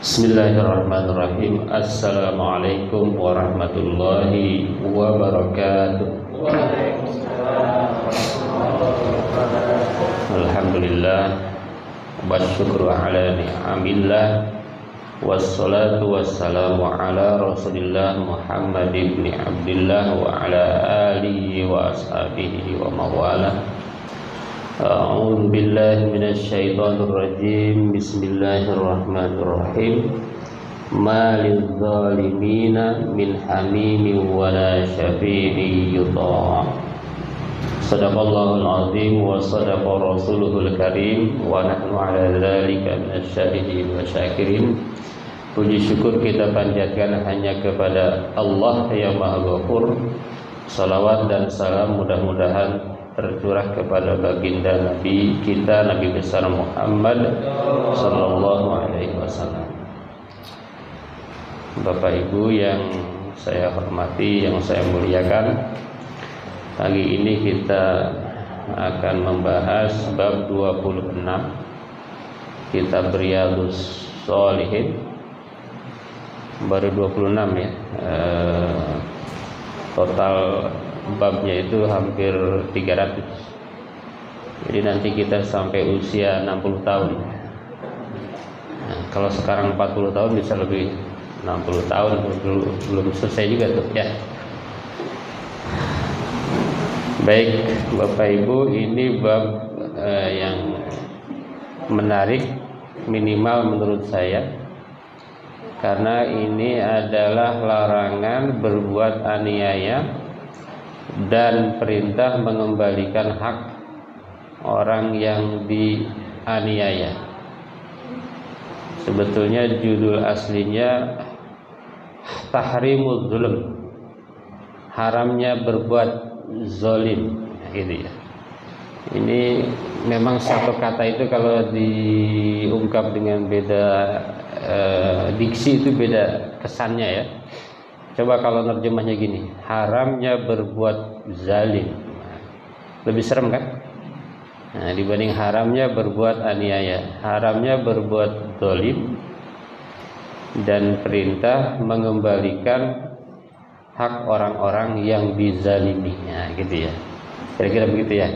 Bismillahirrahmanirrahim. Assalamualaikum warahmatullahi wabarakatuh. Alhamdulillah wasyukru ala ni'amillah wassalatu wassalamu ala rasulillah Muhammad ibn Abdillah wa ala alihi wa ashabihi wa mawalah. A'udzu billahi minasy syaithanir rajim. Bismillahirrahmanirrahim. Malil zalimina min hamimin wala syafi'in yuta'. Shadaqallahul azim wa shadaqa rasuluhul karim wa nahnu ala dzalika minasyahidin wa syakirin. Puji syukur kita panjatkan hanya kepada Allah yang Maha Ghafur. Salawat dan salam mudah-mudahan tercurah kepada baginda Nabi kita, Nabi besar Muhammad sallallahu alaihi wasallam. Bapak Ibu yang saya hormati, yang saya muliakan, pagi ini kita akan membahas bab 26 kitab Riyadhus Shalihin. Baru 26 ya. Total babnya itu hampir 300. Jadi nanti kita sampai usia 60 tahun. Nah, kalau sekarang 40 tahun bisa lebih 60 tahun belum selesai juga tuh ya. Baik Bapak Ibu, ini bab yang menarik minimal menurut saya, karena ini adalah larangan berbuat aniaya dan perintah mengembalikan hak orang yang dianiaya. Sebetulnya judul aslinya Tahrimuz Zulm, haramnya berbuat zalim, gitu ya. Ini memang satu kata itu kalau diungkap dengan beda diksi itu beda kesannya ya. Coba kalau nerjemahnya gini, haramnya berbuat zalim, lebih serem kan? Nah, dibanding haramnya berbuat aniaya, haramnya berbuat zalim dan perintah mengembalikan hak orang-orang yang dizalimi. Nah, gitu ya. Kira-kira begitu ya.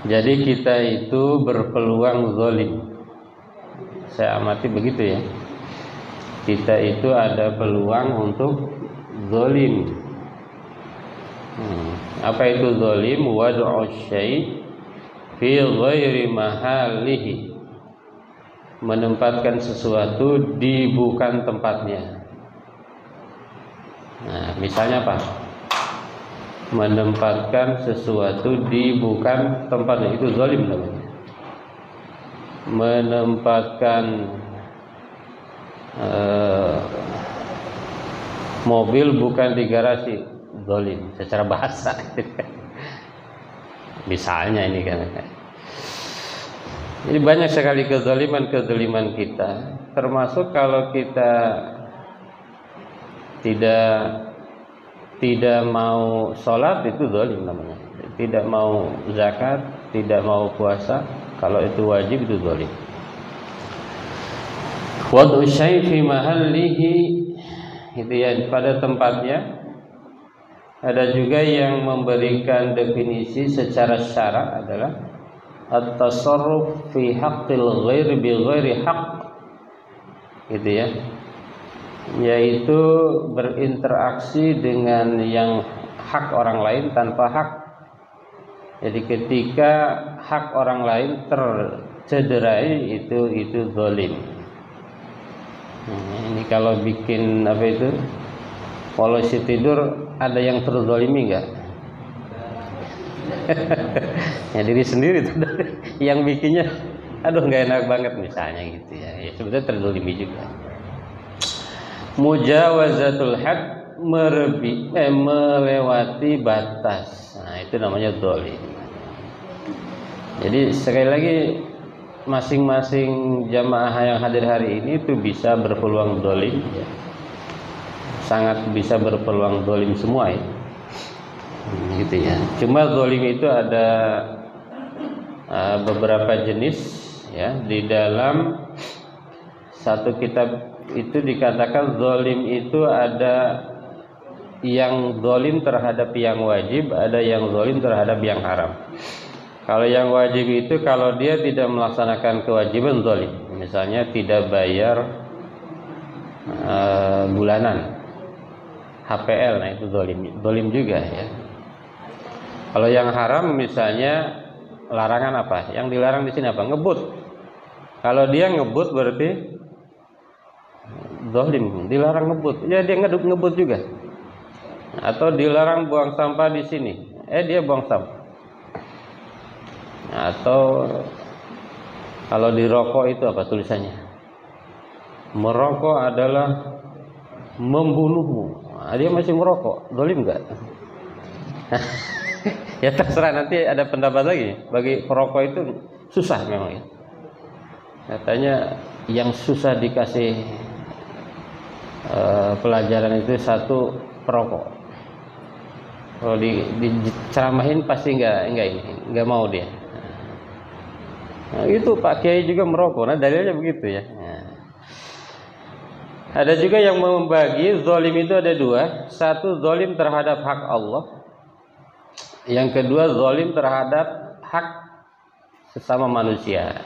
Jadi kita itu berpeluang zalim. Saya amati begitu ya. Kita itu ada peluang untuk zalim. Apa itu zalim? Wad'u syai' fi ghairi mahalihi, menempatkan sesuatu di bukan tempatnya. Nah, misalnya apa? Menempatkan sesuatu di bukan tempatnya, itu zalim namanya. Menempatkan mobil bukan di garasi, zalim secara bahasa. Misalnya ini kan. Jadi banyak sekali kezaliman kita, termasuk kalau kita tidak mau sholat, itu zalim namanya. Tidak mau zakat, tidak mau puasa, kalau itu wajib itu zalim. Wad'u syai' fi mahallihi, itu ya, pada tempatnya. Ada juga yang memberikan definisi secara syarak adalah at-tasarruf fi haqqil ghairi bi ghairi haqq, gitu ya, yaitu berinteraksi dengan yang hak orang lain tanpa hak. Jadi ketika hak orang lain tercederai, itu zalim. Ini kalau bikin apa itu, polisi tidur, ada yang terzalimi enggak? Ya diri sendiri tuh yang bikinnya, aduh nggak enak banget misalnya gitu ya. Ya sebetulnya terzalimi juga. Mujawazatul had, melewati batas. Nah, itu namanya zalim. Jadi sekali lagi, masing-masing jamaah yang hadir hari ini itu bisa berpeluang zalim ya. Sangat bisa berpeluang zalim semua ya. Gitu ya. Cuma zalim itu ada beberapa jenis ya di dalam satu kitab itu dikatakan zalim itu ada yang zalim terhadap yang wajib, ada yang zalim terhadap yang haram. Kalau yang wajib itu kalau dia tidak melaksanakan kewajiban zalim, misalnya tidak bayar bulanan HPL, nah itu zalim juga ya. Kalau yang haram misalnya larangan apa? Yang dilarang di sini apa? Ngebut. Kalau dia ngebut berarti zalim, dilarang ngebut. Ya dia ngebut juga. Atau dilarang buang sampah di sini. Dia buang sampah. Atau kalau di rokok itu apa tulisannya? Merokok adalah membunuhmu. Dia masih merokok, zalim enggak? Ya terserah, nanti ada pendapat lagi. Bagi perokok itu susah memang ya. Katanya yang susah dikasih pelajaran itu satu perokok. Kalau diceramahin pasti enggak mau dia. Nah, itu Pak Kiai juga merokok. Nah, dalilnya begitu ya. Nah. Ada juga yang membagi zalim itu ada dua. Satu zalim terhadap hak Allah. Yang kedua zalim terhadap hak sesama manusia.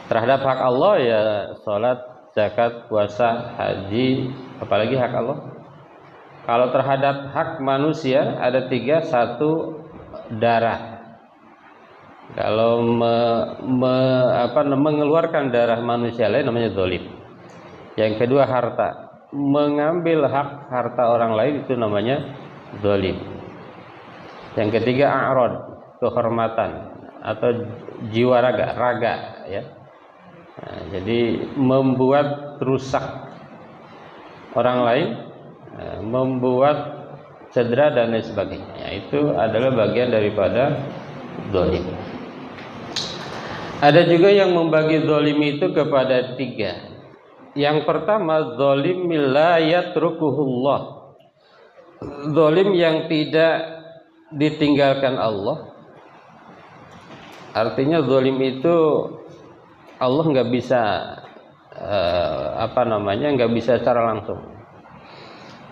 Terhadap hak Allah ya salat, zakat, puasa, haji, apalagi hak Allah. Kalau terhadap hak manusia ada tiga. Satu darah. Kalau mengeluarkan darah manusia lain namanya zalim. Yang kedua harta, mengambil hak harta orang lain itu namanya zalim. Yang ketiga a'rad, kehormatan atau jiwa raga ya. Nah, jadi membuat rusak orang lain, membuat cedera dan lain sebagainya. Ya, itu adalah bagian daripada zalim. Ada juga yang membagi zalim itu kepada tiga. Yang pertama zalim la yatrukuhullah, zalim yang tidak ditinggalkan Allah. Artinya zalim itu Allah nggak bisa nggak bisa secara langsung.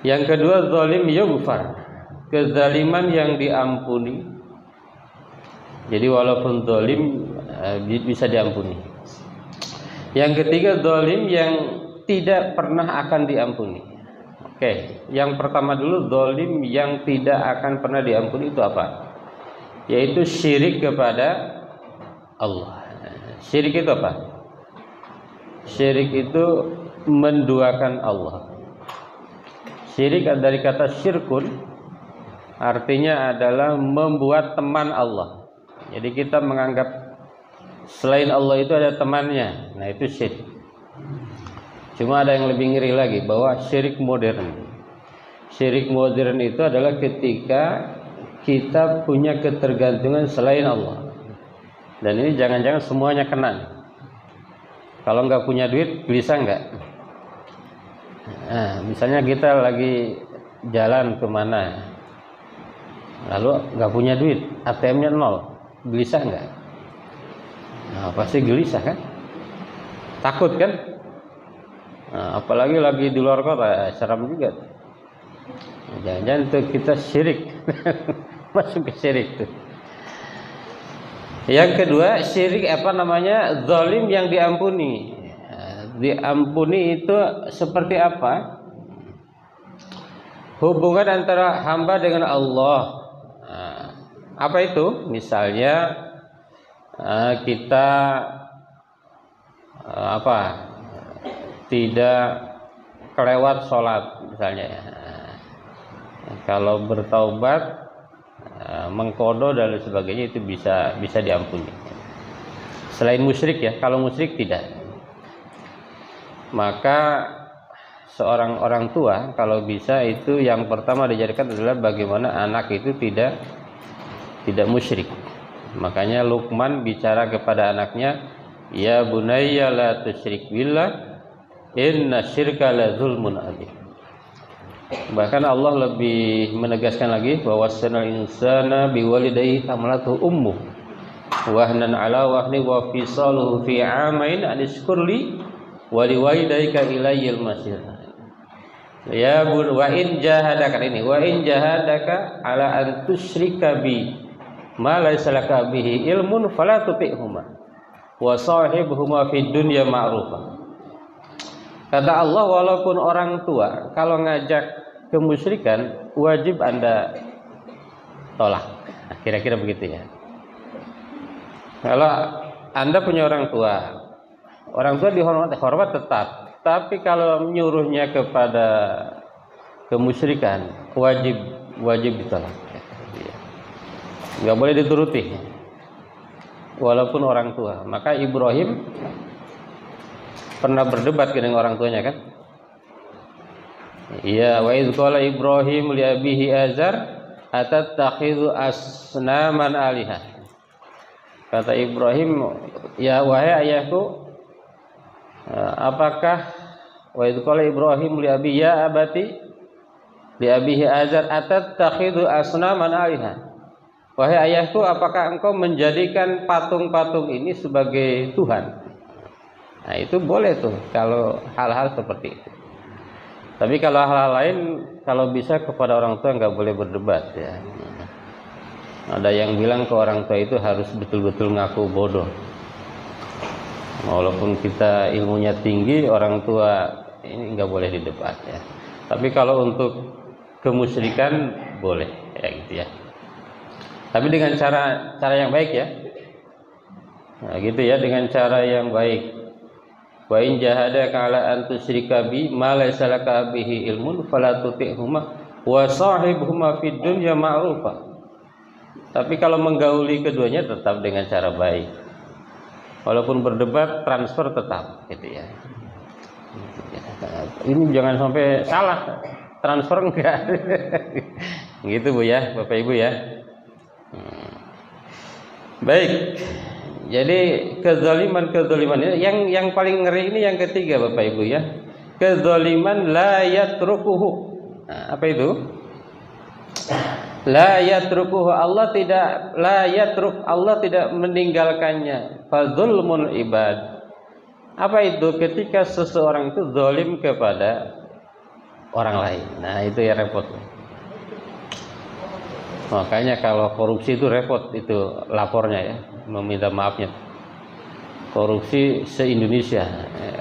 Yang kedua zalim yughfar, kezaliman yang diampuni. Jadi walaupun zalim bisa diampuni. Yang ketiga zalim yang tidak pernah akan diampuni. Oke, yang pertama dulu zalim yang tidak akan pernah diampuni itu apa? Yaitu syirik kepada Allah. Syirik itu apa? Syirik itu menduakan Allah. Syirik dari kata syirkun, artinya adalah membuat teman Allah. Jadi kita menganggap selain Allah itu ada temannya. Nah itu syirik. Cuma ada yang lebih ngeri lagi, bahwa syirik modern. Syirik modern itu adalah ketika kita punya ketergantungan selain Allah. Dan ini jangan-jangan semuanya kena. Kalau nggak punya duit, gelisah nggak? Nah, misalnya kita lagi jalan kemana, lalu nggak punya duit, ATM-nya 0, gelisah nggak? Nah, pasti gelisah kan? Takut kan? Nah, apalagi lagi di luar kota, seram juga. Jangan-jangan itu kita syirik. Masuk ke syirik tuh. Yang kedua, syirik zalim yang diampuni. Diampuni itu seperti apa? Hubungan antara hamba dengan Allah. Nah, apa itu? Misalnya kita tidak kelewat sholat misalnya. Kalau bertaubat, mengkodo dan lain sebagainya itu bisa diampuni. Selain musyrik ya, kalau musyrik tidak. Maka seorang orang tua kalau bisa itu yang pertama dijadikan adalah bagaimana anak itu tidak musyrik. Makanya Luqman bicara kepada anaknya, ya bunayya la tusyrik billah inna syirka la zulmun adzim. Bahkan Allah lebih menegaskan lagi bahwa sanal insana biwalidayhi hamalatuhu ummuh wahnan ala wahni wa fisaluhu fi amain anishkurli wa liwalidayka ilayil masir. Ya wa in jahadaka ini wa in jahadaka ala an tusyrika bi ma laysa laka bihi ilmun fala tuti'huma wa sahibhuma fid dunya ma'rufa. Kata Allah, walaupun orang tua kalau ngajak kemusyrikan wajib Anda tolak. Nah, kira-kira begitu ya. Kalau Anda punya orang tua dihormat, hormat tetap. Tapi kalau menyuruhnya kepada kemusyrikan, wajib ditolak. Nggak boleh dituruti, walaupun orang tua. Maka Ibrahim pernah berdebat dengan orang tuanya kan? Iya, wa idz qala Ibrahim li abihi Azar atattakhidhu asnaman alihah. Kata Ibrahim, ya wahai ayahku, apakah wa idz qala Ibrahim li abi ya abati li abihi Azar atattakhidhu asnaman alihah. Wahai ayahku, apakah engkau menjadikan patung-patung ini sebagai Tuhan? Nah, itu boleh tuh kalau hal-hal seperti itu. Tapi kalau hal-hal lain, kalau bisa kepada orang tua nggak boleh berdebat ya. Ada yang bilang ke orang tua itu harus betul-betul ngaku bodoh. Walaupun kita ilmunya tinggi, orang tua ini nggak boleh didebat ya. Tapi kalau untuk kemusyrikan boleh ya gitu ya. Tapi dengan cara yang baik ya. Nah, gitu ya, dengan cara yang baik. Wa in jahadaka ala an tusyrika bi ma laysa laka bihi ilmun fala tuti'huma wa sahibhuma fid dunya ma'rufa. Tapi kalau menggauli keduanya tetap dengan cara baik. Walaupun berdebat, transfer tetap gitu ya. Ini jangan sampai salah. Transfer enggak. Gitu Bu ya, Bapak Ibu ya. Baik. Jadi kezaliman ini yang paling ngeri ini yang ketiga Bapak Ibu ya. Kezaliman la yatrukuhu. Nah, apa itu? La yatrukuhu, Allah tidak meninggalkannya. Fadzulmul ibad. Apa itu? Ketika seseorang itu zalim kepada orang lain. Nah, itu ya repot. Makanya kalau korupsi itu repot itu lapornya ya, meminta maafnya. Korupsi se-Indonesia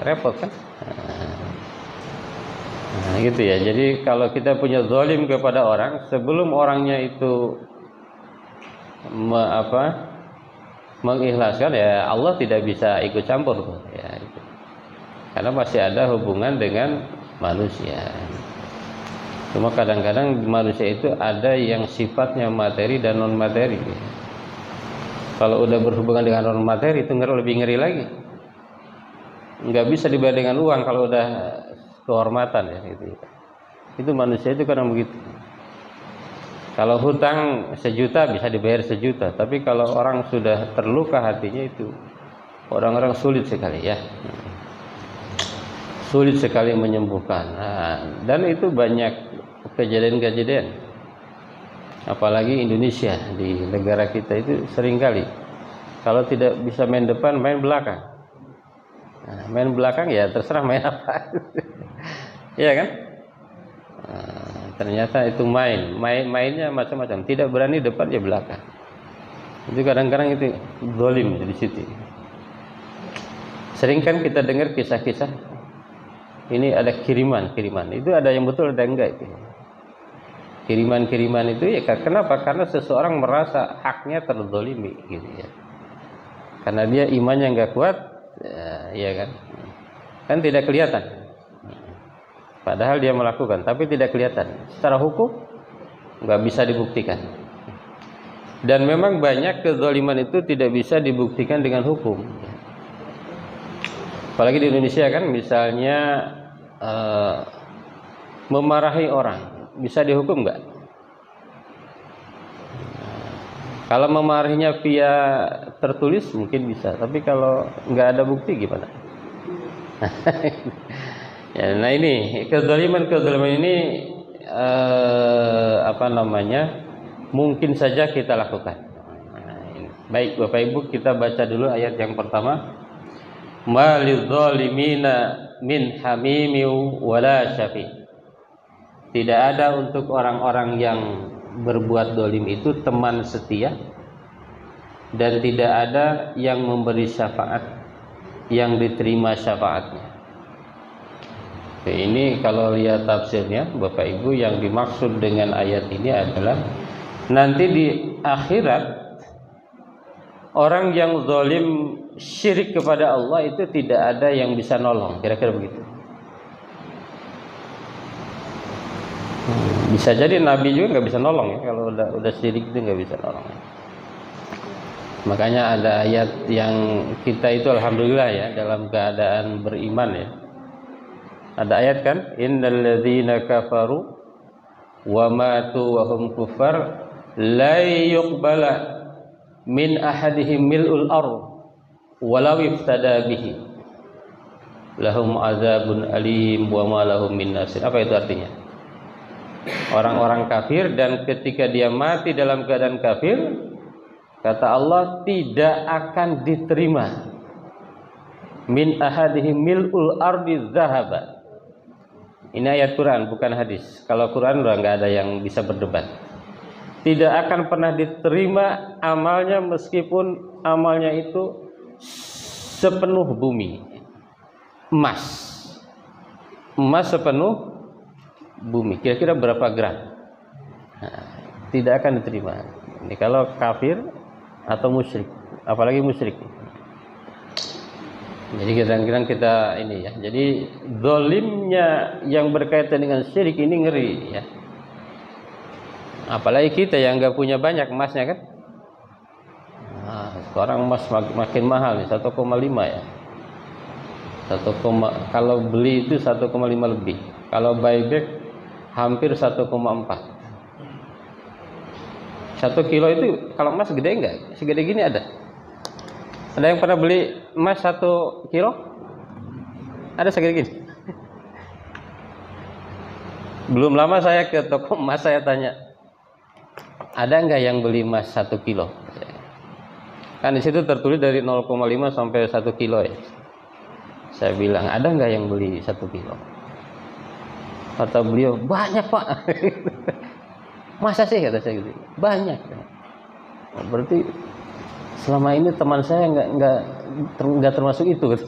repot kan? Nah, gitu ya. Jadi kalau kita punya zalim kepada orang, sebelum orangnya itu mengikhlaskan ya, Allah tidak bisa ikut campur tuh ya. Gitu. Karena masih ada hubungan dengan manusia. Cuma kadang-kadang manusia itu ada yang sifatnya materi dan non materi. Kalau udah berhubungan dengan non materi itu lebih ngeri lagi. Nggak bisa dibayar dengan uang kalau udah kehormatan ya gitu. Itu manusia itu kadang begitu. Kalau hutang 1 juta bisa dibayar 1 juta, tapi kalau orang sudah terluka hatinya itu orang-orang sulit sekali ya. Sulit sekali menyembuhkan. Nah, dan itu banyak kejadian-kejadian. Apalagi Indonesia, di negara kita itu seringkali kalau tidak bisa main depan, main belakang. Nah, main belakang ya terserah main apa. Iya kan? Nah, ternyata itu mainnya macam-macam. Tidak berani depan ya belakang. Itu kadang-kadang itu zalim di situ. Sering kan kita dengar kisah-kisah. Ini ada kiriman. Itu ada yang betul, ada yang enggak itu. Kiriman itu ya kenapa? Karena seseorang merasa haknya terzalimi gitu ya. Karena dia imannya enggak kuat, ya kan? Kan tidak kelihatan. Padahal dia melakukan, tapi tidak kelihatan. Secara hukum enggak bisa dibuktikan. Dan memang banyak kezaliman itu tidak bisa dibuktikan dengan hukum. Apalagi di Indonesia kan, misalnya memarahi orang bisa dihukum nggak? Kalau memarahinya via tertulis mungkin bisa, tapi kalau nggak ada bukti gimana? Ya, nah ini kezaliman ini mungkin saja kita lakukan. Nah, baik Bapak Ibu, kita baca dulu ayat yang pertama. ma lidzalimina min hamimi wala syafi. Tidak ada untuk orang-orang yang berbuat dolim itu teman setia, dan tidak ada yang memberi syafaat yang diterima syafaatnya. Oke, ini kalau lihat tafsirnya Bapak Ibu, yang dimaksud dengan ayat ini adalah nanti di akhirat orang yang zalim syirik kepada Allah itu tidak ada yang bisa nolong, kira-kira begitu. Bisa jadi Nabi juga nggak bisa nolong ya, kalau udah syirik itu nggak bisa nolong. Makanya ada ayat yang kita itu alhamdulillah ya dalam keadaan beriman ya. Ada ayat kan, innal ladzina kafaru wa matu wa hum kufar la yuqbala min ahadihim mil'ul ardh walau iftada bihi lahum azabun alim wa ma lahum min nasir. Apa itu artinya? Orang-orang kafir, dan ketika dia mati dalam keadaan kafir, kata Allah, tidak akan diterima min ahadihim mil'ul ardi zahaba. Ini ayat Quran bukan hadis. Kalau Quran udah nggak ada yang bisa berdebat. Tidak akan pernah diterima amalnya meskipun amalnya itu sepenuh bumi. Emas sepenuh bumi. Kira-kira berapa gram? Nah, tidak akan diterima. Ini kalau kafir atau musyrik, apalagi musyrik. Jadi kadang-kadang kita ini ya. Jadi zalimnya yang berkaitan dengan syirik ini ngeri ya. Apalagi kita yang nggak punya banyak emasnya kan. Nah, sekarang emas makin mahal nih, 1,5 ya. Kalau beli itu 1,5 lebih. Kalau buyback hampir 1,4. 1 kilo itu kalau emas gede enggak? Segede gini ada. Ada yang pernah beli emas 1 kilo? Ada segede gini. Belum lama saya ke toko emas, saya tanya, ada enggak yang beli emas 1 kilo? Kan di situ tertulis dari 0,5 sampai 1 kilo ya. Saya bilang, ada enggak yang beli 1 kilo? Kata beliau, banyak Pak. Masa sih, kata saya gitu. Banyak. Berarti selama ini teman saya nggak termasuk itu.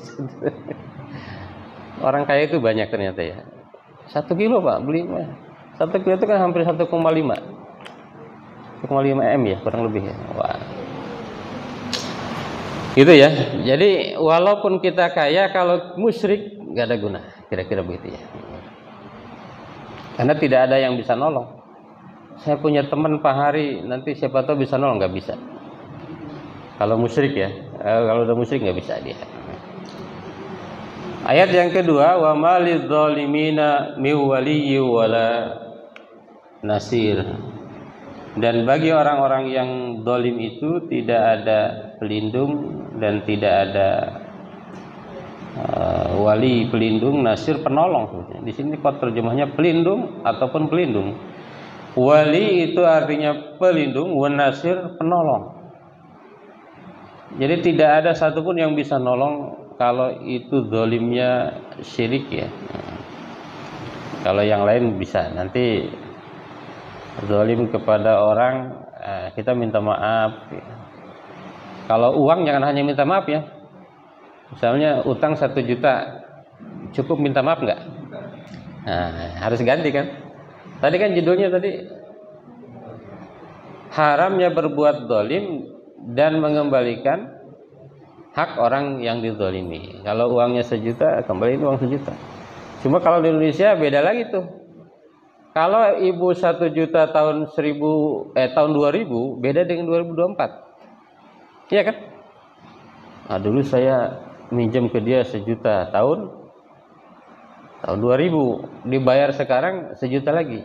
Orang kaya itu banyak ternyata ya. 1 kilo Pak beli. 1 kilo itu kan hampir 1,5 M ya, kurang lebih ya. Wah. Gitu ya. Jadi walaupun kita kaya, kalau musyrik nggak ada guna. Kira-kira begitu ya. Karena tidak ada yang bisa nolong. Saya punya teman Pak Hari, nanti siapa tahu bisa nolong, nggak bisa. Kalau musyrik ya, kalau udah musyrik nggak bisa dia. Ayat yang kedua, wa malidz zalimina min waliyyi wala nasir. Dan bagi orang-orang yang zalim itu tidak ada pelindung dan tidak ada wali pelindung, nasir penolong. Di sini kod terjemahnya pelindung ataupun pelindung. Wali itu artinya pelindung, wan nasir penolong. Jadi tidak ada satupun yang bisa nolong kalau itu zalimnya syirik ya. Kalau yang lain bisa. Nanti zalim kepada orang, kita minta maaf. Kalau uang jangan hanya minta maaf ya. Misalnya utang 1 juta, cukup minta maaf nggak? Nah, harus ganti kan? Tadi kan judulnya tadi haramnya berbuat zalim dan mengembalikan hak orang yang dizalimi. Kalau uangnya 1 juta, kembaliin uang 1 juta. Cuma kalau di Indonesia beda lagi tuh. Kalau ibu 1 juta tahun 2000, beda dengan 2024. Iya kan? Nah, dulu saya minjem ke dia 1 juta tahun 2000, dibayar sekarang 1 juta lagi.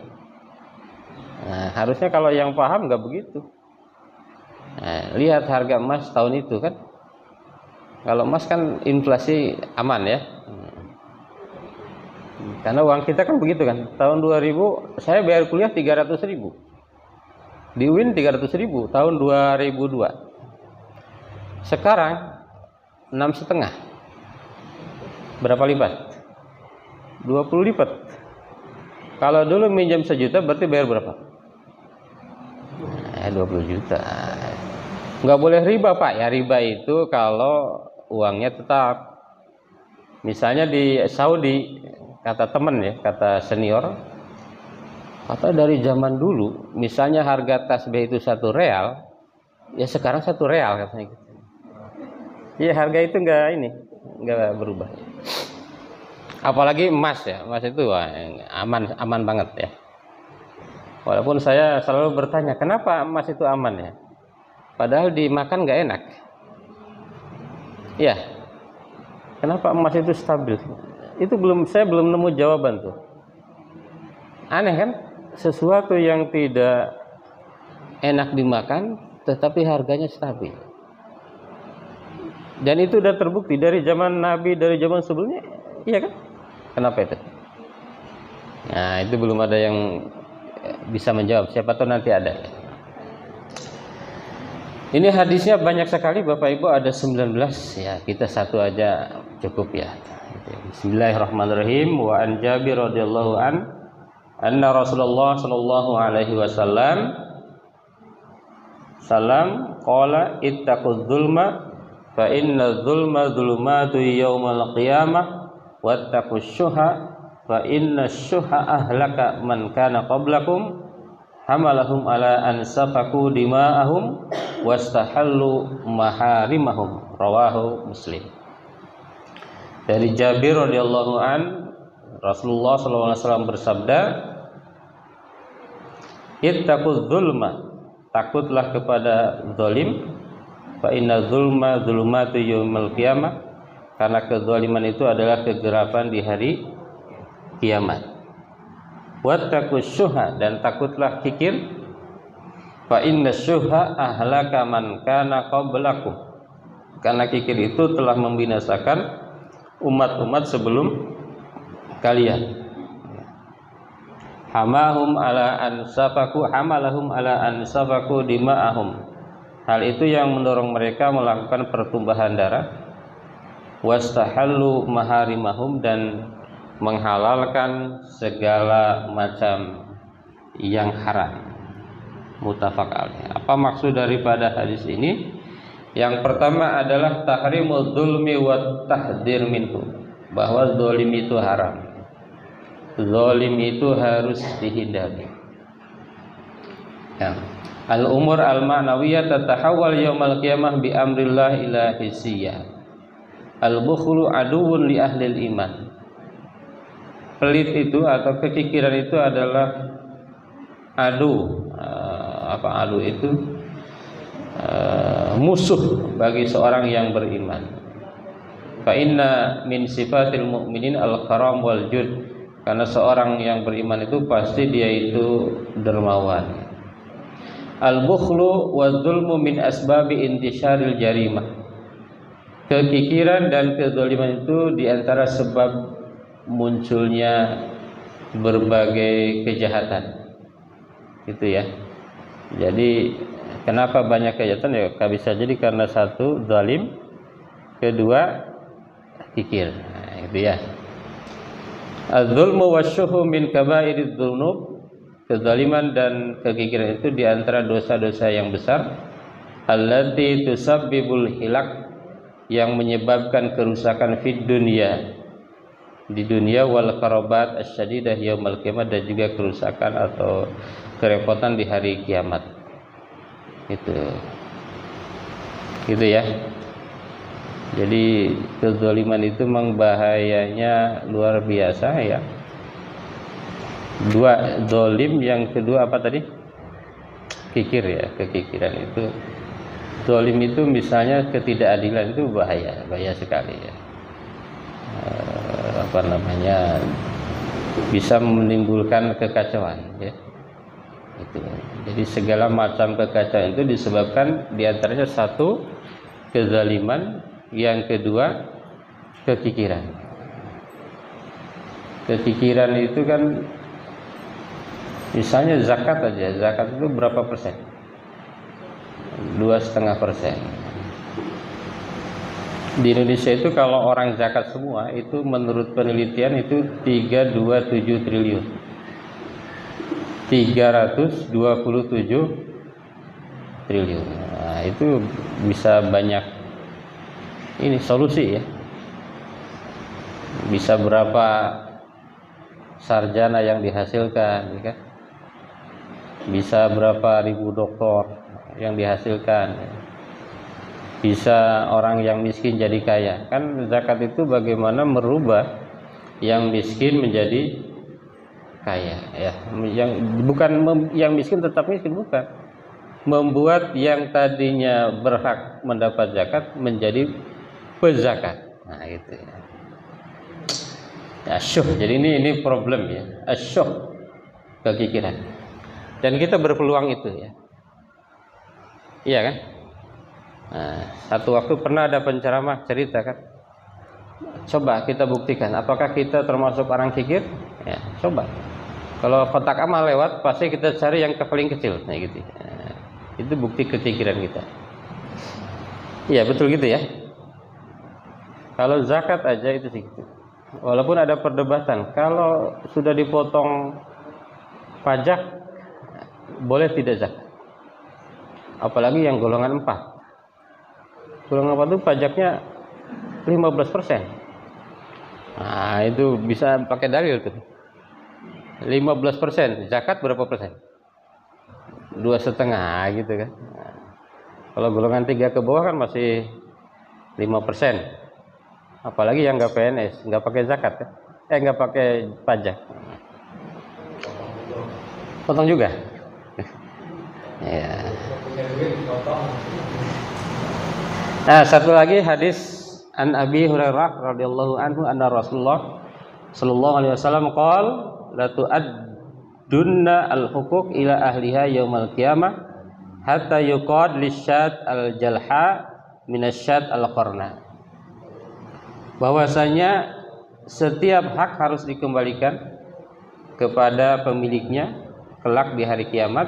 Nah, harusnya kalau yang paham nggak begitu. Nah, lihat harga emas tahun itu kan. Kalau emas kan inflasi aman ya. Karena uang kita kan begitu kan. Tahun 2000 saya bayar kuliah 300.000. Di UIN 300.000 tahun 2002. Sekarang 6,5. Berapa lipat? 20 lipat. Kalau dulu minjam 1 juta berarti bayar berapa? 20 juta. Nggak boleh riba, Pak. Ya, riba itu kalau uangnya tetap. Misalnya di Saudi, kata temen ya, kata senior, kata dari zaman dulu, misalnya harga tasbih itu 1 real, ya sekarang 1 real katanya gitu. Ya harga itu nggak berubah. Apalagi emas ya, emas itu aman banget ya. Walaupun saya selalu bertanya, kenapa emas itu aman ya? Padahal dimakan nggak enak. Ya, kenapa emas itu stabil? Itu saya belum nemu jawaban tuh. Aneh kan? Sesuatu yang tidak enak dimakan, tetapi harganya stabil. Dan itu sudah terbukti dari zaman Nabi, dari zaman sebelumnya, iya kan? Kenapa itu? Nah, itu belum ada yang bisa menjawab. Siapa tahu nanti ada. Ini hadisnya banyak sekali Bapak Ibu, ada 19 ya, kita satu aja cukup ya. Bismillahirrahmanirrahim. Wa an Jabir radhiyallahu an anna Rasulullah sallallahu alaihi wasallam qala ittaqudz zulma fa inna dzulma dzulumatu yaumal qiyamah wattaqus syuha fa inna syuha ahlaka man kana qablakum hamalahum ala an safaku dima'ahum wastahallu maharimahum. Rawahu Muslim. Dari Jabir radhiyallahu an, Rasulullah SAW bersabda, ittaqudz zulma, takutlah kepada zalim, fa inna zulma zulumatu yaumil qiyamah, karena kezaliman itu adalah kegelapan di hari kiamat. Wattaqus syuha, dan takutlah kikir, fa inna syuha ahlaka man kana qablakum, karena kikir itu telah membinasakan umat-umat sebelum kalian. Hamalahum ala an safaku dima'ahum, hal itu yang mendorong mereka melakukan pertumbuhan darah. Wastahallu maharimahum, dan menghalalkan segala macam yang haram. Muttafaq alaih. Apa maksud daripada hadis ini? Yang pertama adalah tahrimul dzulmi wa tahdzir minhu, bahwa zalim itu haram. Zalim itu harus dihindari. Ya. Al-umur al-ma'nawiyah tatahawwal yaumal qiyamah bi amrillah ila hissiyah. Al-bukhlu aduwwun li ahlil iman. Pelit itu atau kekikiran itu adalah musuh bagi seorang yang beriman. Fa inna min sifatil mu'minin al-karam wal jud, karena seorang yang beriman itu pasti dia itu dermawan. Al-bukhlu wa dzulmu min asbabi intisyaril jarimah. Kekikiran dan kezaliman itu diantara sebab munculnya berbagai kejahatan, gitu ya. Jadi kenapa banyak kejahatan ya? Bisa jadi karena satu zalim, kedua kikir, nah, gitu ya. Az-zulmu wasyuhu min kabairidz dzunub, kezaliman dan kekikiran itu diantara dosa-dosa yang besar. Allati tusabbibul hilak, yang menyebabkan kerusakan fid dunya, di dunia, wal karabat asyadidah yaumil qiyamah, dan juga kerusakan atau kerepotan di hari kiamat. Itu ya. Jadi kezaliman itu memang bahayanya luar biasa ya. Dua, zalim, yang kedua apa tadi? Kikir ya, kekikiran itu. Zalim itu misalnya ketidakadilan itu bahaya sekali ya. Bisa menimbulkan kekacauan ya. Itu. Jadi segala macam kekacauan itu disebabkan diantaranya satu kezaliman, yang kedua kekikiran. Kekikiran itu kan misalnya zakat aja, zakat itu berapa persen? 2,5%. Di Indonesia itu kalau orang zakat semua itu menurut penelitian itu 327 triliun. 327 triliun. Nah, itu bisa banyak ini solusi ya. Bisa berapa sarjana yang dihasilkan, ya kan? Bisa berapa ribu doktor yang dihasilkan. Bisa orang yang miskin jadi kaya. Kan zakat itu bagaimana merubah yang miskin menjadi kaya ya. Yang miskin tetap miskin, bukan. Membuat yang tadinya berhak mendapat zakat menjadi pezakat. Nah, itu ya. Asyuh. Jadi ini problem ya. Asyuh, kekikiran. Dan kita berpeluang itu ya. Iya kan? Nah, satu waktu pernah ada penceramah cerita kan, coba kita buktikan apakah kita termasuk orang kikir ya, coba kalau kotak amal lewat pasti kita cari yang paling kecil, nah gitu. Nah, itu bukti kekikiran kita. Iya betul gitu ya. Kalau zakat aja itu segitu, walaupun ada perdebatan kalau sudah dipotong pajak boleh tidak zakat, apalagi yang golongan 4. Golongan 4 itu pajaknya 15%. Nah, itu bisa pakai dalil tuh. 15%, zakat berapa persen? 2,5 gitu kan. Nah, kalau golongan 3 ke bawah kan masih 5%. Apalagi yang nggak PNS, nggak pakai zakat kan? Nggak pakai pajak. Potong juga. Ya. Nah, satu lagi hadis an Abi Hurairah radhiyallahu anhu anna Rasulullah sallallahu alaihi wasallam qala la tu'addunna al-huquq ila ahliha yaumal qiyamah hatta yuqad lisyat al-jalha minasyat al-qarna. Bahwasanya setiap hak harus dikembalikan kepada pemiliknya kelak di hari kiamat,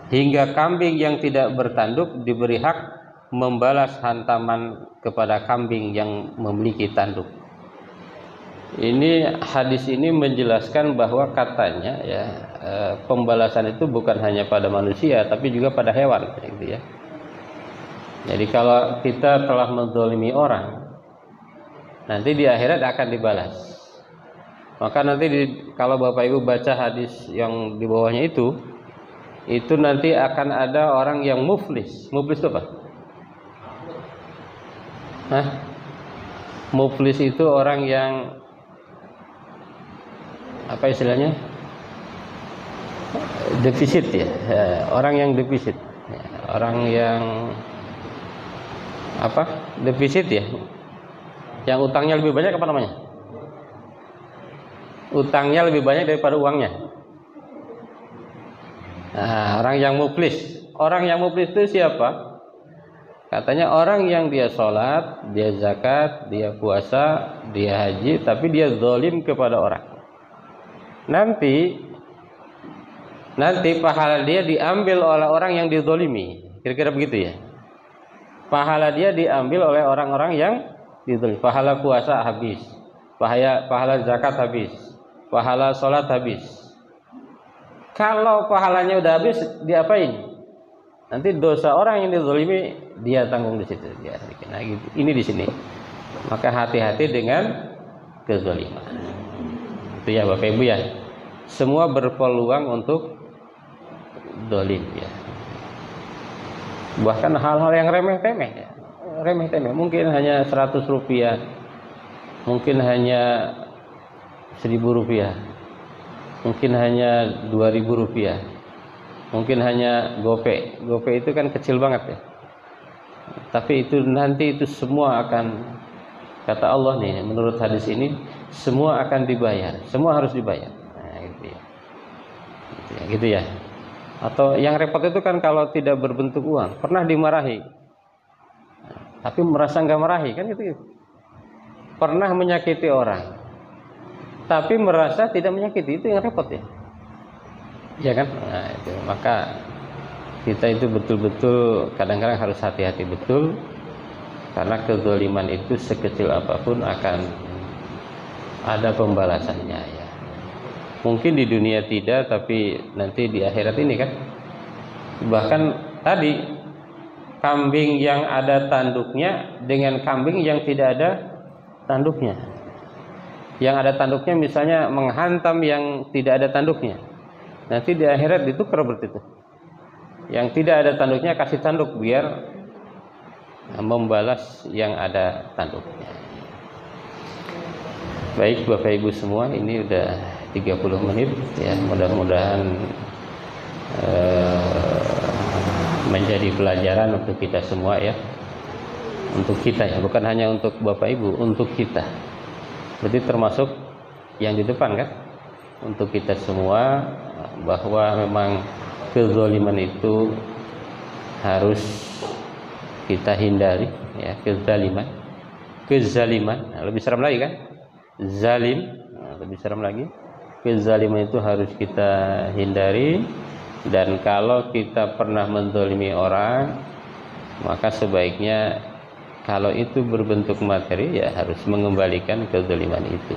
hingga kambing yang tidak bertanduk diberi hak membalas hantaman kepada kambing yang memiliki tanduk. Ini hadis ini menjelaskan bahwa katanya ya pembalasan itu bukan hanya pada manusia tapi juga pada hewan, gitu ya. Jadi kalau kita telah menzalimi orang, nanti di akhirat akan dibalas. Maka nanti kalau Bapak Ibu baca hadis yang di bawahnya itu nanti akan ada orang yang muflis. Muflis itu apa? Muflis itu orang yang apa istilahnya? Defisit ya. Orang yang defisit. Orang yang apa? Defisit ya. Yang utangnya lebih banyak apa namanya? Utangnya lebih banyak daripada uangnya. Nah, orang yang muflis. Orang yang muflis itu siapa? Katanya orang yang dia sholat, dia zakat, dia puasa, dia haji, tapi dia zalim kepada orang. Nanti pahala dia diambil oleh orang yang dizalimi. Kira-kira begitu ya. Pahala dia diambil oleh orang-orang yang dizalimi. Pahala puasa habis, pahala zakat habis, pahala sholat habis. Kalau pahalanya udah habis, diapain? Nanti dosa orang yang dizalimi dia tanggung di situ. Nah, gitu. Ini di sini. Maka hati-hati dengan kezaliman. Itu ya Bapak Ibu ya. Semua berpeluang untuk zalim ya. Bahkan hal-hal yang remeh-temeh ya. Remeh-temeh. Mungkin hanya 100 rupiah. Mungkin hanya 1.000 rupiah. Mungkin hanya 2.000 rupiah. Mungkin hanya gope. Gope itu kan kecil banget ya. Tapi itu nanti itu semua akan, kata Allah nih, menurut hadis ini semua akan dibayar. Semua harus dibayar. Nah, gitu ya. Gitu ya. Atau yang repot itu kan kalau tidak berbentuk uang, pernah dimarahi. Tapi merasa nggak marahi kan gitu. Pernah menyakiti orang. Tapi merasa tidak menyakiti, itu yang repot ya. Ya kan? Nah, itu. Maka kita itu betul-betul kadang-kadang harus hati-hati betul Karena kezaliman itu sekecil apapun akan ada pembalasannya ya. Mungkin di dunia tidak, tapi nanti di akhirat ini kan. Bahkan tadi kambing yang ada tanduknya dengan kambing yang tidak ada tanduknya. Yang ada tanduknya misalnya menghantam yang tidak ada tanduknya. Nanti di akhirat ditukar berarti itu. Yang tidak ada tanduknya kasih tanduk biar membalas yang ada tanduknya. Baik Bapak Ibu semua, ini udah 30 menit ya. Mudah-mudahan menjadi pelajaran untuk kita semua ya. Untuk kita ya, bukan hanya untuk Bapak Ibu, untuk kita. Berarti termasuk yang di depan kan? Untuk kita semua, bahwa memang kezaliman itu harus kita hindari ya. Kezaliman lebih seram lagi kan? Zalim lebih seram lagi. Kezaliman itu harus kita hindari, dan kalau kita pernah menzalimi orang, maka sebaiknya kalau itu berbentuk materi ya harus mengembalikan kezaliman itu.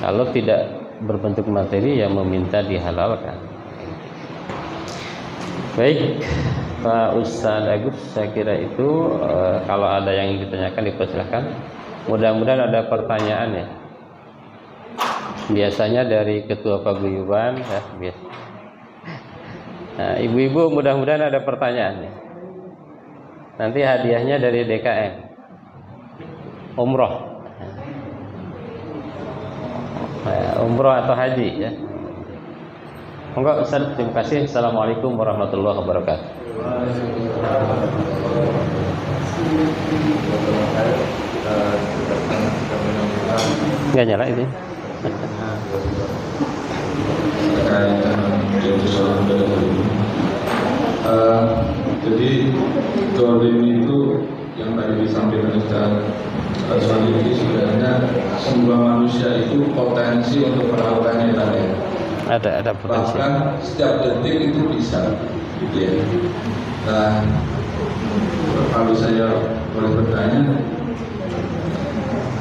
Kalau tidak berbentuk materi ya meminta dihalalkan. Baik Pak Ustadz Agus, saya kira itu kalau ada yang ditanyakan dipersilakan. Mudah-mudahan ada pertanyaan ya. Biasanya dari ketua paguyuban ya, biasa. Nah, ibu-ibu mudah-mudahan ada pertanyaan ya. Nanti hadiahnya dari DKM umroh. Umroh atau haji ya. Monggo Ustaz, terima kasih. Assalamualaikum warahmatullahi wabarakatuh. Nggak nyala ini. Jadi zalim itu yang tadi disampaikan Ustaz Soal ini sebenarnya semua manusia itu potensi untuk melakukannya tadi. Ada potensi. Bahkan setiap detik itu bisa, gitu ya. Nah, kalau saya boleh bertanya,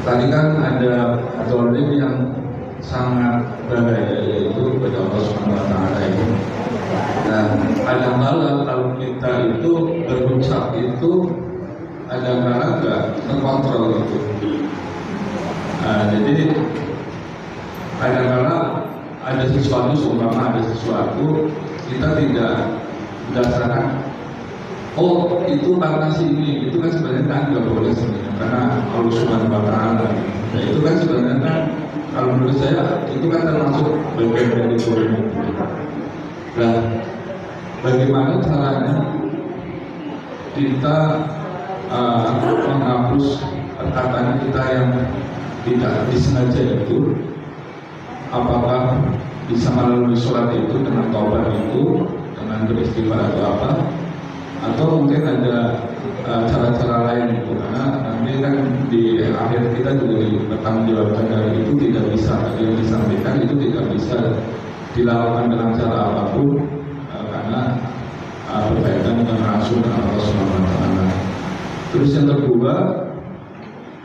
tadi kan ada zalim yang sangat berbahaya, yaitu kepada Allah Subhanahu Wa Taala itu. Nah, kadang-kadang kalau kita itu berucap itu kadang-kadang nggak terkontrol gitu. Nah, jadi kadang-kadang ada sesuatu, seumpama ada sesuatu kita tidak berdasarkan oh itu karena sini, itu kan sebenarnya kan nggak boleh sebenarnya karena Allah Subhanahu Wa Taala. Nah, itu kan sebenarnya kalau menurut saya itu kan termasuk bagian dari zalim. Nah, bagaimana caranya kita menghapus perkataan kita yang tidak disengaja itu? Apakah bisa melalui sholat itu dengan taubat itu, dengan beristighfar atau apa? Atau mungkin ada cara-cara lain itu, karena nanti kan di akhir kita juga dipertanggungjawabkan dari itu tidak bisa yang disampaikan itu tidak bisa dilakukan dengan cara apapun karena berkaitan dengan Rasul Allah Subhanahu Wa Taala. Terus yang kedua,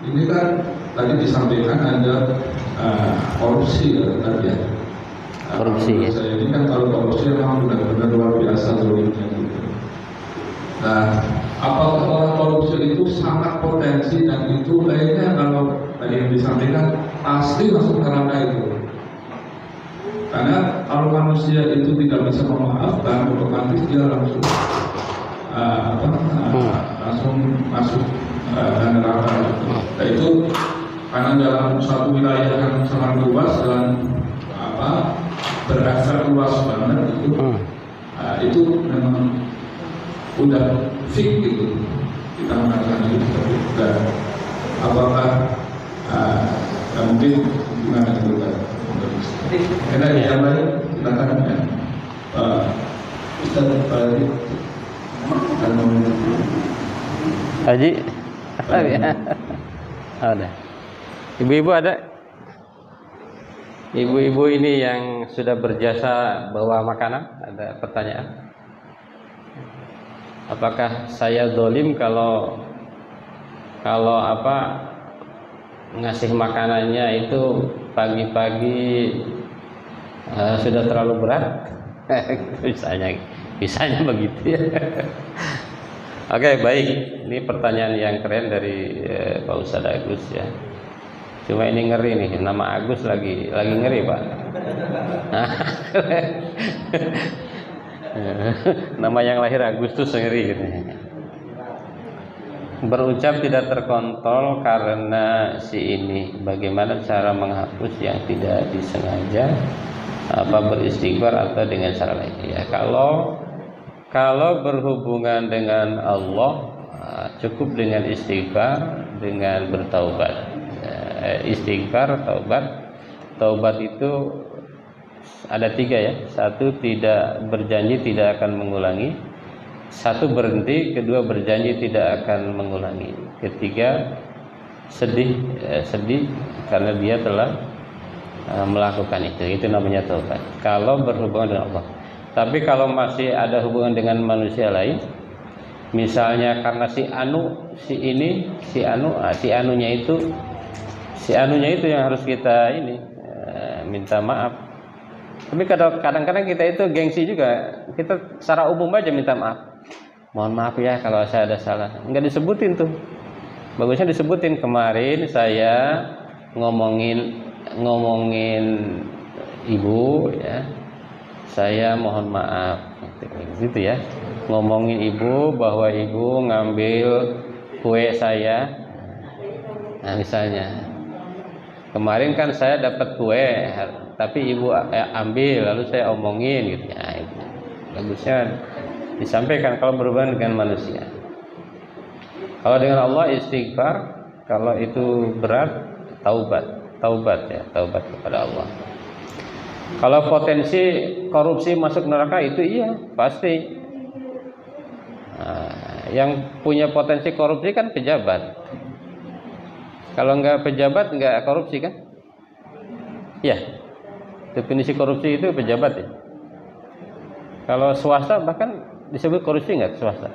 ini kan tadi disampaikan ada korupsi ya tadi ya. Korupsi ya. Saya ini kan kalau korupsi memang benar-benar luar biasa zolimnya gitu. Nah, apakah orang korupsi itu sangat potensi dan itu kayaknya kalau tadi yang disampaikan pasti masuk neraka itu. Karena kalau manusia itu tidak bisa memaafkan, otomatis dia langsung langsung masuk neraka. Nah, itu karena dalam satu wilayah yang sangat luas dan berefek luas banget itu memang udah fix gitu kita mengatakan itu. Dan apakah mungkin gimana itu kan? Karena yang lain silakan ya. Ustaz Haji, ada. Ibu-ibu ada? Ibu-ibu ini yang sudah berjasa bawa makanan, ada pertanyaan? Apakah saya zalim kalau Kalau ngasih makanannya itu pagi-pagi sudah terlalu berat, bisanya begitu ya. Oke, baik. Ini pertanyaan yang keren dari Pak Ustadz Agus ya. Cuma ini ngeri nih, nama Agus lagi ngeri Pak. Nama yang lahir Agustus ngeri gitu. Berucap tidak terkontrol karena si ini. Bagaimana cara menghapus yang tidak disengaja? Apa beristighfar atau dengan cara lain? Ya, kalau berhubungan dengan Allah cukup dengan istighfar, dengan bertaubat. Istighfar, taubat itu ada 3 ya. 1, tidak berjanji tidak akan mengulangi. 1, berhenti. 2, berjanji tidak akan mengulangi. 3, sedih karena dia telah melakukan itu namanya taubat. Kalau berhubungan dengan Allah. Tapi kalau masih ada hubungan dengan manusia lain, misalnya karena si anunya itu yang harus kita minta maaf. Tapi kadang-kadang kita itu gengsi juga, kita secara umum aja minta maaf. Mohon maaf ya kalau saya ada salah. Enggak disebutin tuh. Bagusnya disebutin, kemarin saya ngomongin ibu ya. Saya mohon maaf, gitu ya. Ngomongin ibu bahwa ibu ngambil kue saya. Nah, misalnya kemarin kan saya dapat kue, tapi ibu ambil, lalu saya omongin, gitu ya. Itu bagusnya disampaikan kalau berhubungan dengan manusia. Kalau dengan Allah istighfar, kalau itu berat taubat kepada Allah. Kalau potensi korupsi masuk neraka itu iya pasti. Yang punya potensi korupsi kan pejabat. Kalau nggak pejabat nggak korupsi kan? Ya, definisi korupsi itu pejabat ya. Kalau swasta bahkan disebut korupsi nggak swasta?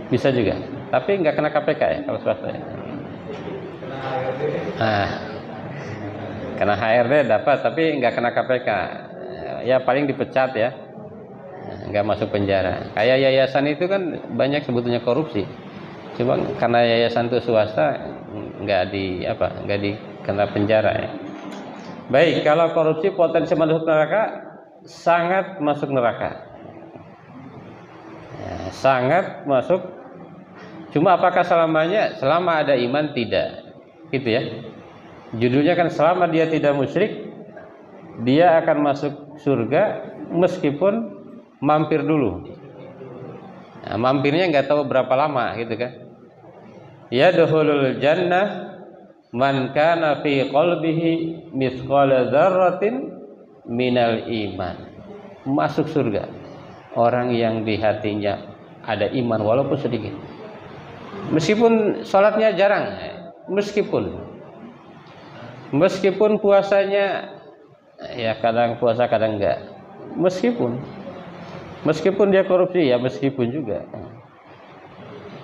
Bisa juga, tapi nggak kena KPK ya kalau swasta ya. Kena HRD dapat, tapi nggak kena KPK. Ya paling dipecat ya, nggak masuk penjara. Kayak yayasan itu kan banyak sebetulnya korupsi. Cuma karena yayasan itu swasta, nggak kena penjara ya. Baik, kalau korupsi potensi masuk neraka, sangat masuk neraka. Ya, sangat masuk. Cuma apakah selamanya? Selama ada iman tidak, gitu ya. Judulnya kan selama dia tidak musyrik, dia akan masuk surga meskipun mampir dulu. Nah, mampirnya nggak tahu berapa lama gitu kan. Yadkhulul jannah man kana fi qalbihi mithqala dzarratin minal iman. Masuk surga orang yang di hatinya ada iman walaupun sedikit. Meskipun sholatnya jarang, meskipun puasanya ya kadang puasa kadang enggak, meskipun dia korupsi ya meskipun juga.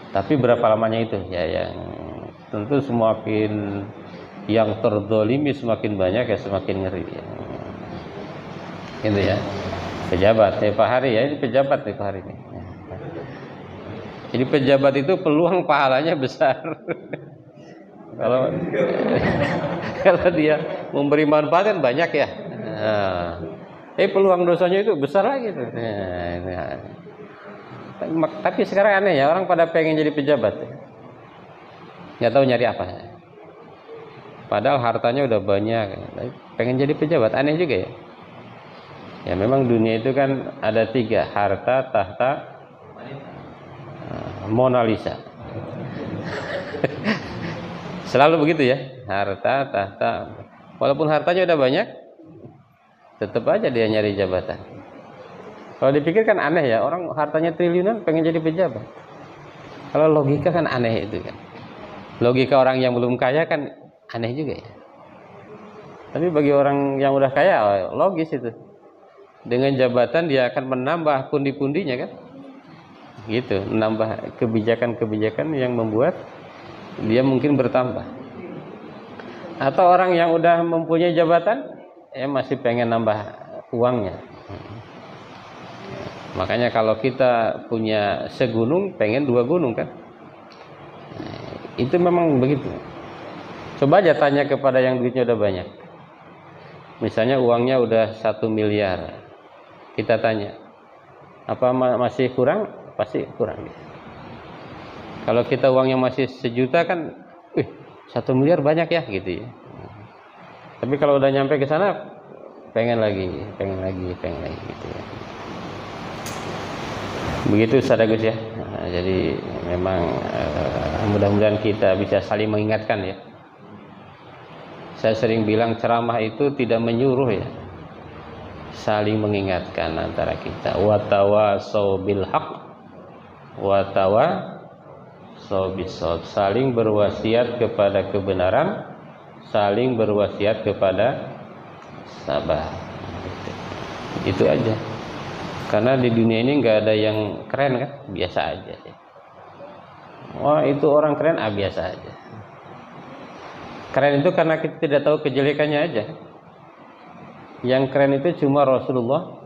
Tapi berapa lamanya itu ya, yang tentu semakin yang terzalimi semakin banyak ya semakin ngeri ya. Gitu ya. Pejabat ya Pak Hari ya, ini pejabat nih Pak Hari ini. Jadi pejabat itu peluang pahalanya besar. Kalau dia memberi manfaat kan banyak ya. Peluang dosanya itu besar lagi tuh. Tapi sekarang aneh ya, orang pada pengen jadi pejabat. Nggak tahu nyari apa. Padahal hartanya udah banyak, pengen jadi pejabat, aneh juga ya. Ya memang dunia itu kan ada 3, harta, tahta, Mona Lisa. Selalu begitu ya, harta, tahta. Walaupun hartanya udah banyak, tetap aja dia nyari jabatan. Kalau dipikir kan aneh ya, orang hartanya triliunan pengen jadi pejabat. Kalau logika kan aneh itu kan. Logika orang yang belum kaya kan aneh juga ya. Tapi bagi orang yang udah kaya, logis itu. Dengan jabatan dia akan menambah pundi-pundinya kan. Gitu, menambah kebijakan-kebijakan yang membuat dia mungkin bertambah. Atau orang yang udah mempunyai jabatan, masih pengen nambah uangnya. Makanya kalau kita punya segunung, pengen 2 gunung kan? Itu memang begitu. Coba aja tanya kepada yang duitnya udah banyak. Misalnya uangnya udah 1 miliar. Kita tanya, apa masih kurang? Pasti kurang. Kalau kita uangnya masih 1 juta kan, 1 miliar banyak ya gitu ya. Tapi kalau udah nyampe ke sana, pengen lagi gitu ya. Begitu Ustaz Agus ya. Nah, jadi memang mudah-mudahan kita bisa saling mengingatkan ya. Saya sering bilang ceramah itu tidak menyuruh ya, saling mengingatkan antara kita. Wa tawasau bil haq wa tawasau bis shawab. Saling berwasiat kepada kebenaran, saling berwasiat kepada sabar. Itu aja. Karena di dunia ini nggak ada yang keren kan, biasa aja. Wah itu orang keren, biasa aja. Keren itu karena kita tidak tahu kejelekannya aja. Yang keren itu cuma Rasulullah,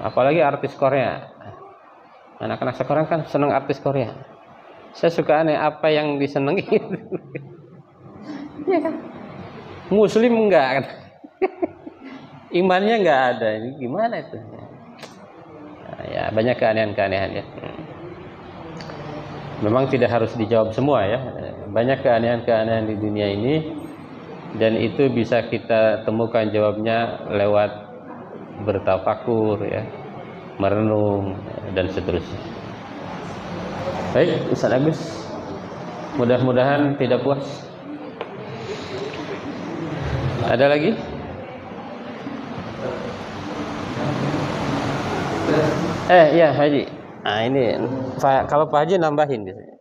apalagi artis Korea. Anak-anak sekarang kan senang artis Korea. Saya suka aneh apa yang disenangi. Ya kan? Muslim enggak kan? Imannya enggak ada. Ini gimana itu? Ya banyak keanehan-keanehan ya. Memang tidak harus dijawab semua ya. Banyak keanehan-keanehan di dunia ini, dan itu bisa kita temukan jawabnya lewat bertafakur ya, merenung dan seterusnya. Baik, Ustaz Agus, mudah-mudahan tidak puas. Ada lagi? Ya Haji. Nah ini kalau Pak Haji nambahin biasanya.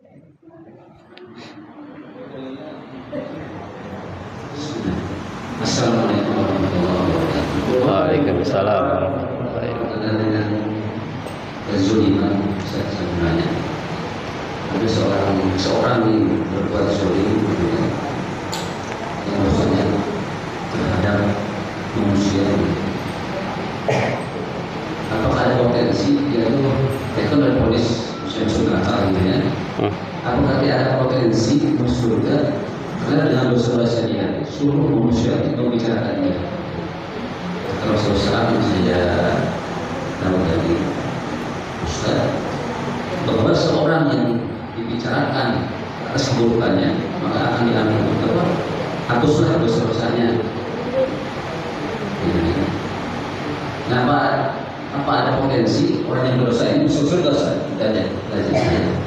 Assalamualaikum warahmatullahi wabarakatuh. Waalaikumsalam warahmatullahi wabarakatuh. Dengan kezuliman saya sebenarnya ada seorang yang berbuat zolim yang maksudnya terhadap manusia. Apakah ada potensi yaitu itu dari polis saya sudah gitu ya? Apakah ada potensi masuk surga karena dengan dosa-dosa dia seluruh manusia itu membicarakan dia? Kalau sesuatu saya tahu dari Ustaz bahwa seorang yang dibicarakan atas keburukannya maka akan diambil hapuslah dosa-dosanya. Nah, apa ada potensi orang yang berdosa ini masuk surga? Tidak ada.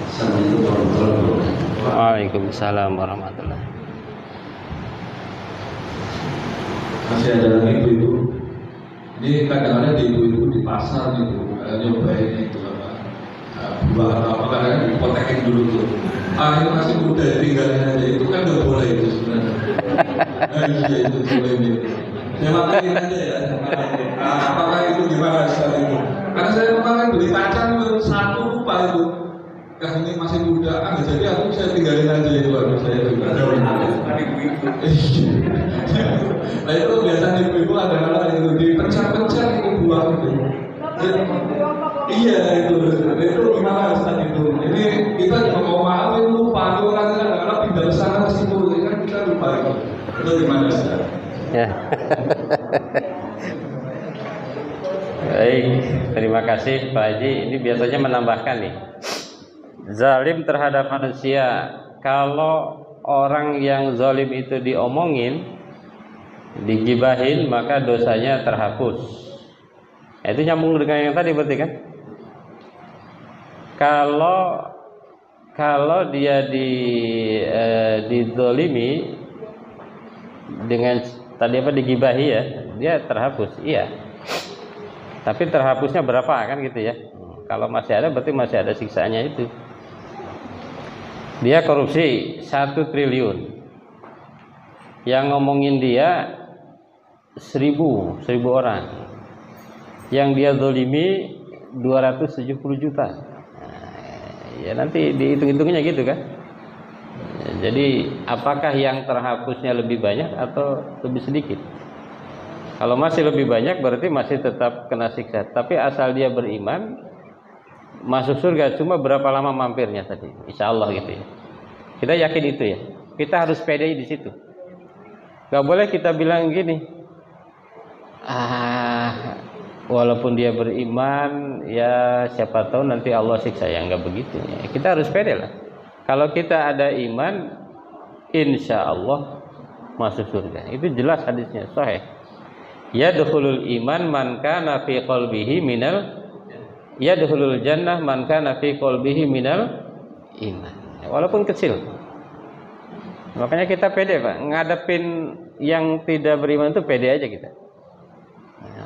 Assalamualaikum warahmatullahi wabarakatuh. Waalaikumsalam warahmatullahi. Masih ada lagi ibu-ibu. Ini kadang-kadang di ibu-ibu di pasar gitu, nyobain itu apa buah atau apa, kadang dipotekin dulu tuh. Ini masih muda, tinggalin aja, itu kan nggak boleh itu sebenarnya. Iya itu boleh itu. Saya matiin aja ya. Apakah itu gimana saat itu? Karena saya kemarin beli kacang itu 1 lupa itu. Ini masih muda, jadi aku saya tinggalin aja itu, saya juga ada nah itu biasanya ibu-ibu ada itu dipencet-pencet itu buah itu. Iya itu gimana saat itu? Ini kita juga mau maafin lupa, itu orang kadang-kadang pindah ke sana ke situ, kan kita lupa itu. Itu gimana Ustaz? Ya. Baik, terima kasih Pak Haji. Ini biasanya menambahkan nih, zalim terhadap manusia. Kalau orang yang zalim itu diomongin, digibahin, maka dosanya terhapus. Itu nyambung dengan yang tadi berarti kan? Kalau dia dizalimi dengan tadi apa digibahi ya, dia terhapus. Iya. Tapi terhapusnya berapa kan gitu ya? Kalau masih ada berarti masih ada siksaannya itu. Dia korupsi 1 triliun. Yang ngomongin dia 1000 orang. Yang dia zalimi 270 juta. Nah, ya nanti dihitung-hitungnya gitu kan. Jadi apakah yang terhapusnya lebih banyak atau lebih sedikit? Kalau masih lebih banyak berarti masih tetap kena siksa. Tapi asal dia beriman masuk surga, cuma berapa lama mampirnya tadi? Insya Allah gitu ya. Kita yakin itu ya. Kita harus pede di situ. Gak boleh kita bilang gini, walaupun dia beriman, ya siapa tahu nanti Allah siksa. Ya nggak begitu. Ya. Kita harus pede lah. Kalau kita ada iman, insya Allah masuk surga. Itu jelas hadisnya, sahih. Yadkhulul iman man kana fi qalbihi minal yadkhulul jannah man kana fi qalbihi minal iman. Walaupun kecil. Makanya kita pede, Pak. Ngadepin yang tidak beriman itu pede aja kita.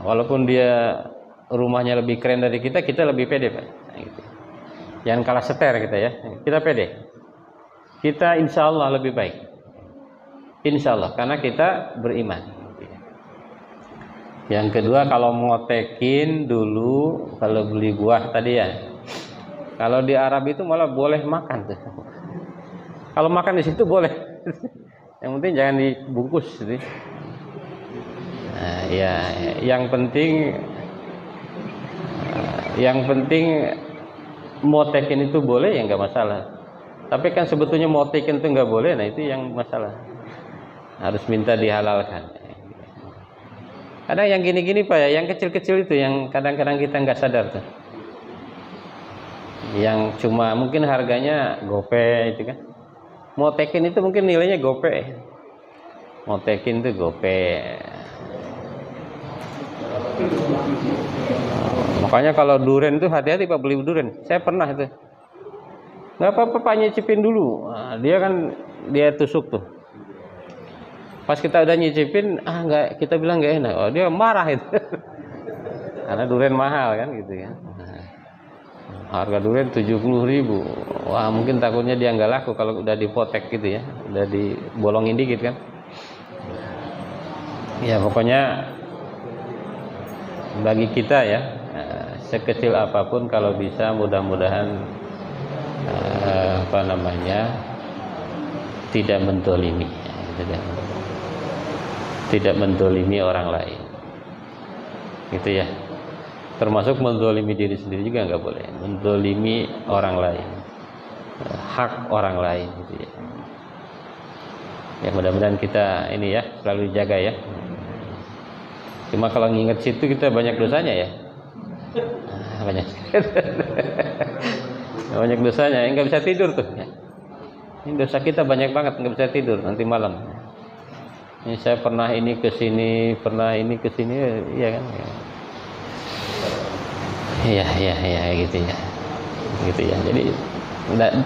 Walaupun dia rumahnya lebih keren dari kita, kita lebih pede, Pak. Nah, gitu. Jangan kalah seter kita ya. Kita pede. Kita insya Allah lebih baik. Insya Allah, karena kita beriman. Yang kedua, kalau ngotekin dulu, kalau beli buah tadi ya. Kalau di Arab itu malah boleh makan tuh. Kalau makan di situ boleh. Yang penting jangan dibungkus. Gitu. Nah, ya, yang penting motekin itu boleh ya nggak masalah. Tapi kan sebetulnya motekin itu nggak boleh. Nah itu yang masalah. Harus minta dihalalkan. Kadang yang gini-gini Pak ya, yang kecil-kecil itu yang kadang-kadang kita nggak sadar tuh. Yang cuma mungkin harganya gope itu kan. Motekin itu mungkin nilainya gope. Motekin itu gope. Makanya kalau durian itu hati-hati Pak beli durian. Saya pernah itu. Nggak apa-apa Pak nyicipin dulu. Nah, dia tusuk tuh. Pas kita udah nyicipin, enggak, kita bilang nggak enak. Oh, dia marah itu. Karena durian mahal kan gitu ya. Harga durian 70.000. Wah, mungkin takutnya dia nggak laku kalau udah dipotek gitu ya. Udah dibolongin dikit kan. Ya, pokoknya bagi kita ya, sekecil apapun kalau bisa mudah-mudahan tidak menzalimi. Tidak menzalimi orang lain, gitu ya. Termasuk menzalimi diri sendiri juga nggak boleh. Menzalimi orang lain, hak orang lain, gitu ya. Ya mudah-mudahan kita ini ya selalu jaga ya. Cuma kalau nginget situ kita banyak dosanya ya. Banyak dosanya, nggak bisa tidur tuh. Ini dosa kita banyak banget, nggak bisa tidur nanti malam. Ini saya pernah ini ke sini, iya kan? Iya gitu ya. Gitu ya. Jadi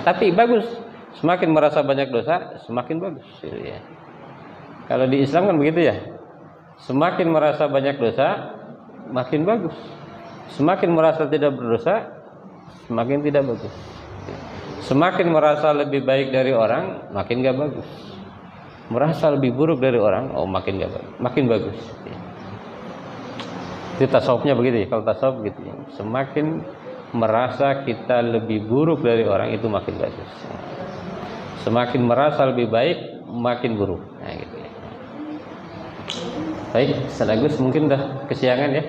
tapi bagus. Semakin merasa banyak dosa, semakin bagus ya. Kalau di Islam kan begitu ya. Semakin merasa banyak dosa, makin bagus. Semakin merasa tidak berdosa, semakin tidak bagus. Semakin merasa lebih baik dari orang, makin gak bagus. Merasa lebih buruk dari orang, makin gak bagus, makin bagus. Itu tasawufnya begitu ya. Kalau tasawuf gitu ya. Semakin merasa kita lebih buruk dari orang itu makin bagus. Semakin merasa lebih baik, makin buruk. Nah gitu ya. Baik, Ustaz Agus mungkin udah kesiangan ya.